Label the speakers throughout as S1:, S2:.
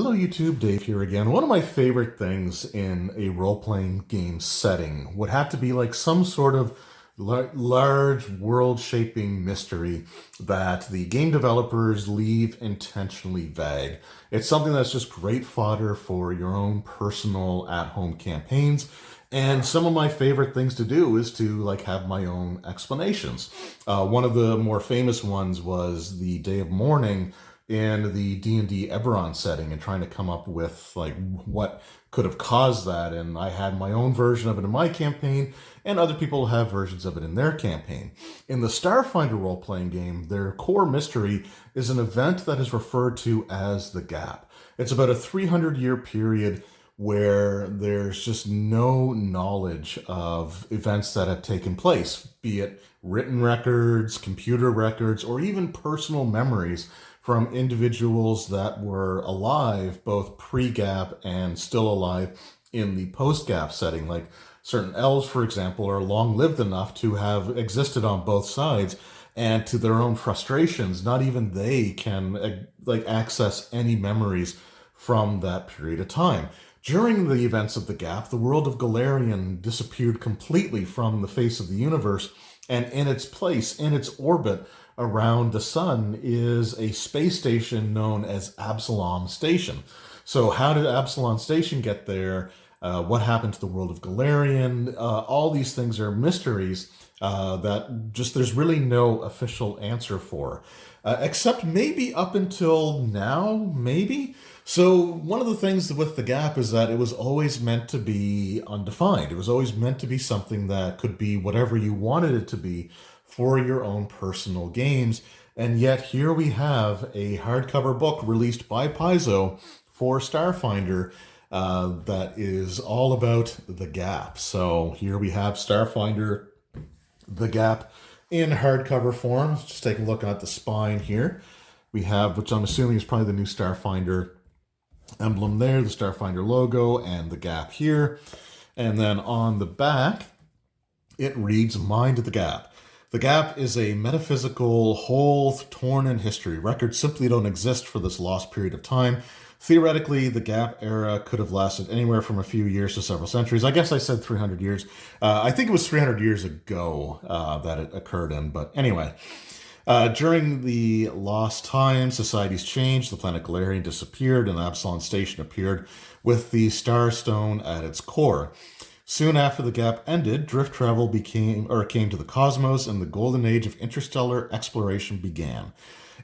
S1: Hello YouTube, Dave here again. One of my favorite things in a role-playing game setting would have to be like some sort of large world-shaping mystery that the game developers leave intentionally vague. It's something that's just great fodder for your own personal at-home campaigns. And some of my favorite things to do is to like have my own explanations. One of the more famous ones was the Day of Mourning in the D&D Eberron setting and trying to come up with like what could have caused that. And I had my own version of it in my campaign, and other people have versions of it in their campaign. In the Starfinder role-playing game, their core mystery is an event that is referred to as the Gap. It's about a 300-year period where there's just no knowledge of events that have taken place, be it written records, computer records, or even personal memories from individuals that were alive both pre-Gap and still alive in the post-Gap setting. Like certain elves, for example, are long-lived enough to have existed on both sides, and to their own frustrations, not even they can access any memories from that period of time. During the events of the Gap, the world of Galarian disappeared completely from the face of the universe, and in its place, in its orbit around the sun, is a space station known as Absalom Station. So how did Absalom Station get there? What happened to the world of Galarian? All these things are mysteries that just there's really no official answer for. Except maybe up until now, maybe? So one of the things with the Gap is that it was always meant to be undefined. It was always meant to be something that could be whatever you wanted it to be for your own personal games. And yet here we have a hardcover book released by Paizo for Starfinder that is all about the Gap. So here we have Starfinder, the Gap, in hardcover form. Let's just take a look at the spine here. We have, which I'm assuming is probably the new Starfinder emblem there, the Starfinder logo, and the Gap here. And then on the back, it reads, Mind the Gap. The Gap is a metaphysical hole torn in history. Records simply don't exist for this lost period of time. Theoretically, the Gap era could have lasted anywhere from a few years to several centuries. I guess I said 300 years. I think it was 300 years ago that it occurred in, but anyway. During the lost time, societies changed, the planet Galarian disappeared, and Absalom Station appeared with the Star Stone at its core. Soon after the Gap ended, drift travel came to the cosmos, and the golden age of interstellar exploration began.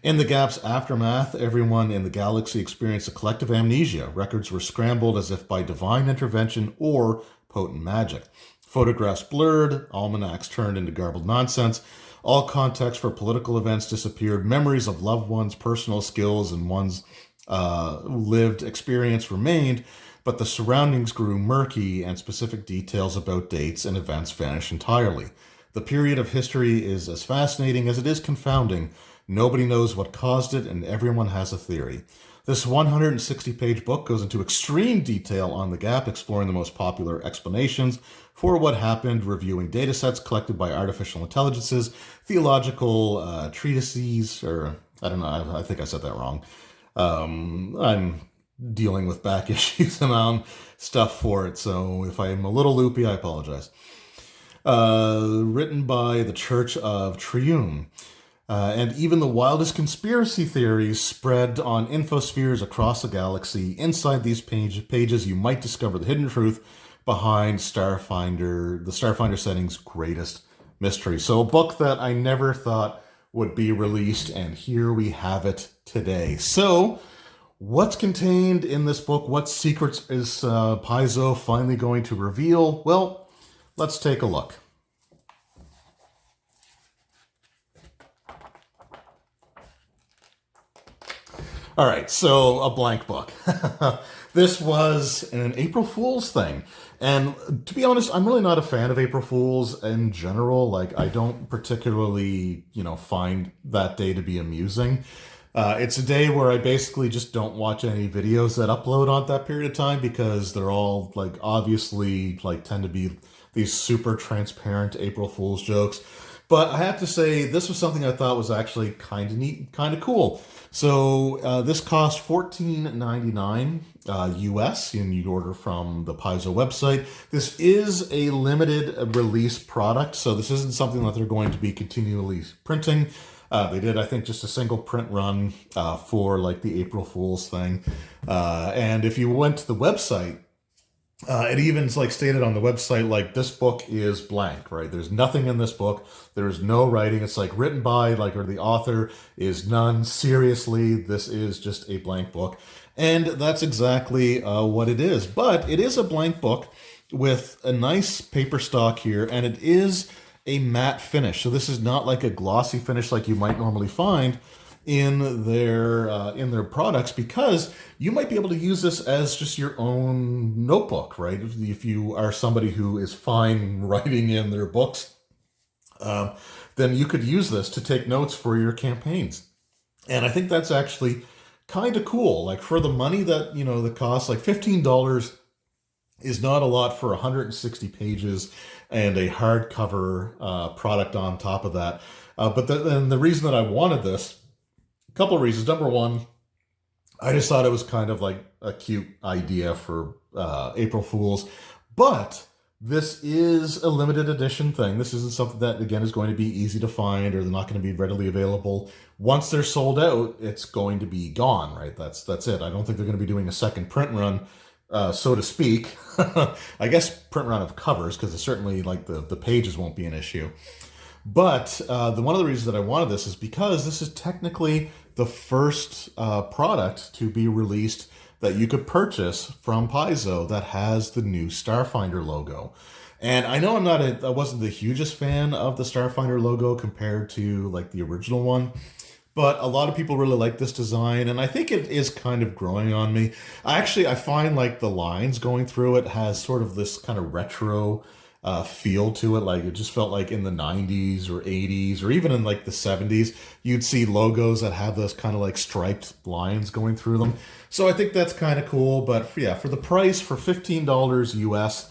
S1: In the Gap's aftermath, everyone in the galaxy experienced a collective amnesia. Records were scrambled as if by divine intervention or potent magic. Photographs blurred, almanacs turned into garbled nonsense. All context for political events disappeared. Memories of loved ones, personal skills, and one's lived experience remained, but the surroundings grew murky and specific details about dates and events vanished entirely. The period of history is as fascinating as it is confounding. Nobody knows what caused it, and everyone has a theory. This 160-page book goes into extreme detail on the Gap, exploring the most popular explanations for what happened, reviewing datasets collected by artificial intelligences, theological treatises, or I don't know, I think I said that wrong. I'm dealing with back issues and stuff for it, so if I'm a little loopy, I apologize. Written by the Church of Triune. And even the wildest conspiracy theories spread on infospheres across the galaxy. Inside these pages, you might discover the hidden truth behind Starfinder, the Starfinder setting's greatest mystery. So a book that I never thought would be released, and here we have it today. So what's contained in this book? What secrets is Paizo finally going to reveal? Well, let's take a look. All right, so a blank book. This was an April Fool's thing. And to be honest, I'm really not a fan of April Fools in general. Like, I don't particularly, find that day to be amusing. It's a day where I basically just don't watch any videos that upload on that period of time because they're all, obviously, tend to be these super transparent April Fool's jokes. But I have to say, this was something I thought was actually kind of neat, kind of cool. So this cost $14.99 US, and you'd order from the Paizo website. This is a limited release product, so this isn't something that they're going to be continually printing. They did, I think, just a single print run for like the April Fool's thing. And if you went to the website, it even's like stated on the website, like this book is blank, right? There's nothing in this book. There's no writing. It's like written by, like, or the author is none. Seriously, this is just a blank book. And that's exactly what it is. But it is a blank book with a nice paper stock here, and it is a matte finish. So this is not like a glossy finish like you might normally find in their products, because you might be able to use this as just your own notebook, right? If you are somebody who is fine writing in their books, then you could use this to take notes for your campaigns. And I think that's actually kind of cool. Like, for the money that, the cost, like $15 is not a lot for 160 pages and a hardcover product on top of that. But then the reason that I wanted this, a couple of reasons. Number one, I just thought it was kind of like a cute idea for April Fools. But this is a limited edition thing. This isn't something that, again, is going to be easy to find, or they're not going to be readily available. Once they're sold out, it's going to be gone, right? That's it. I don't think they're going to be doing a second print run, so to speak. I guess print run of covers, because certainly like the pages won't be an issue. But one of the reasons that I wanted this is because this is technically the first product to be released that you could purchase from Paizo that has the new Starfinder logo. And I know I wasn't the hugest fan of the Starfinder logo compared to like the original one, but a lot of people really like this design, and I think it is kind of growing on me. I find like the lines going through it has sort of this kind of retro feel to it. Like, it just felt like in the 90s or 80s or even in like the 70s, you'd see logos that have those kind of like striped lines going through them. So I think that's kind of cool. But yeah, for the price, for $15 US,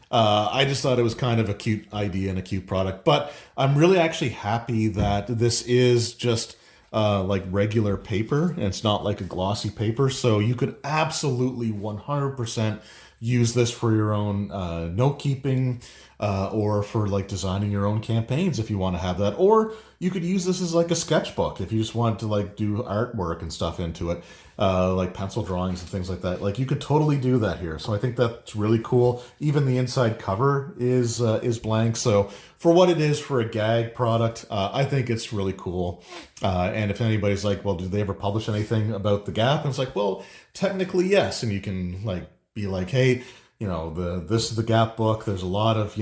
S1: I just thought it was kind of a cute idea and a cute product. But I'm really actually happy that this is just like regular paper, and it's not like a glossy paper. So you could absolutely 100% use this for your own note keeping, or for like designing your own campaigns if you want to have that. Or you could use this as like a sketchbook if you just wanted to like do artwork and stuff into it, like pencil drawings and things like that. Like, you could totally do that here. So I think that's really cool. Even the inside cover is blank. So for what it is for a gag product, I think it's really cool. And if anybody's like, well, did they ever publish anything about the Gap? And it's like, well, technically yes. And you can like be like, hey, this is the Gap book. There's a lot of,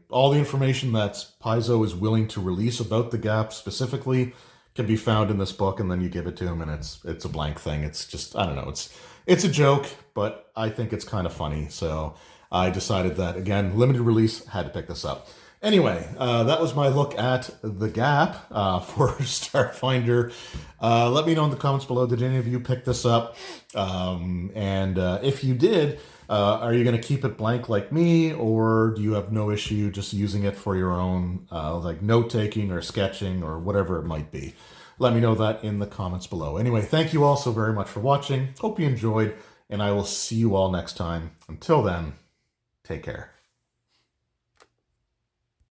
S1: all the information that Paizo is willing to release about the Gap specifically can be found in this book, and then you give it to him, and it's a blank thing. It's just, I don't know, it's a joke, but I think it's kind of funny. So I decided that, again, limited release, had to pick this up. Anyway, that was my look at the Gap for Starfinder. Let me know in the comments below, did any of you pick this up? And if you did, are you going to keep it blank like me, or do you have no issue just using it for your own like note-taking or sketching or whatever it might be? Let me know that in the comments below. Anyway, thank you all so very much for watching. Hope you enjoyed, and I will see you all next time. Until then, take care.